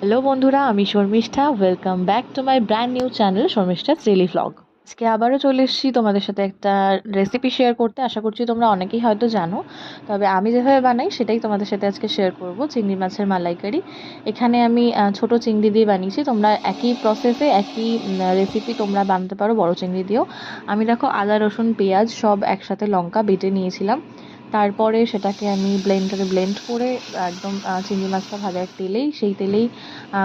Hello বন্ধুরা, আমি Sharmishtha. Welcome back to my brand new channel Sharmishtha's daily vlog. আজকে আবারও চলে এসেছি তোমাদের সাথে একটা রেসিপি শেয়ার করতে। আশা করছি তোমরা অনেকেই হয়তো জানো, তবে আমি যেভাবে বানাই সেটাই তোমাদের সাথে আজকে শেয়ার করব। চিংড়ি মাছের মালাইকারি। এখানে আমি ছোট চিংড়ি দিয়ে বানিয়েছি। তোমরা একই প্রসেসে একই রেসিপি তোমরা বানাতে পারো বড় চিংড়ি দিয়েও। আমি দেখো আদা রসুন পেঁয়াজ সব একসাথে লঙ্কা বেটে নিয়েছিলাম। তারপরে সেটাকে আমি ব্লেন্ডারে ব্লেন্ড করে একদম চিংড়ি মাছটা ভাজার সেই তেলেই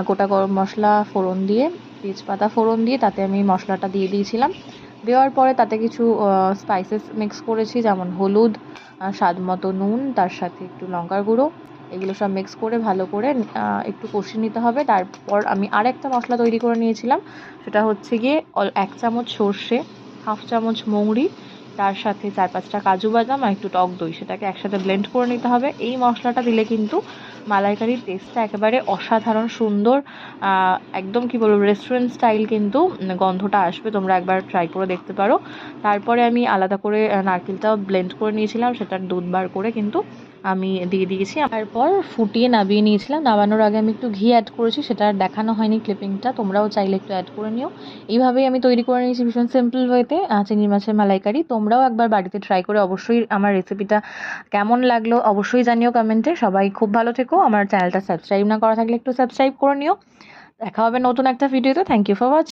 গোটা গরম মশলা ফোড়ন দিয়ে, তেজপাতা ফোড়ন দিয়ে তাতে আমি মশলাটা দিয়ে দিয়েছিলাম। দেওয়ার পরে তাতে কিছু স্পাইসেস মিক্স করেছি, যেমন হলুদ, স্বাদ মতো নুন, তার সাথে একটু লঙ্কার গুঁড়ো। এগুলো সব মিক্স করে ভালো করে একটু কষিয়ে নিতে হবে। তারপর আমি আরেকটা মশলা তৈরি করে নিয়েছিলাম। সেটা হচ্ছে গিয়ে 1 চামচ সর্ষে, 1/2 চামচ মৌরি, তার সাথে 4-5টা কাজু বাদাম আর একটু টক দই, সেটাকে একসাথে ব্লেন্ড করে নিতে হবে। এই মশলাটা দিলে কিন্তু মালাইকারির টেস্টটা একেবারে অসাধারণ সুন্দর, একদম কি বলবো, রেস্টুরেন্ট স্টাইল কিন্তু গন্ধটা আসবে। তোমরা একবার ট্রাই করে দেখতে পারো। তারপরে আমি আলাদা করে নারকেলটাও ব্লেন্ড করে নিয়েছিলাম, সেটার দুধ বার করে কিন্তু আমি দিয়ে দিয়েছি। তারপর ফুটিয়ে নামিয়ে নিয়েছিলাম। নামানোর আগে আমি একটু ঘি অ্যাড করেছি, সেটা আর দেখানো হয়নি ক্লিপিংটা, তোমরাও চাইলে একটু অ্যাড করে নিও। এইভাবেই আমি তৈরি করে নিয়েছি ভীষণ সিম্পল ওয়েতে চিংড়ি মাছের মালাইকারি। তোমরাও একবার বাড়িতে ট্রাই করে অবশ্যই আমার রেসিপিটা কেমন লাগলো অবশ্যই জানিও কমেন্টে। সবাই খুব ভালো থেকো। আমার চ্যানেলটা সাবস্ক্রাইব না করা থাকলে একটু সাবস্ক্রাইব করে নিও। দেখা হবে নতুন একটা ভিডিওতে। Thank you for watching.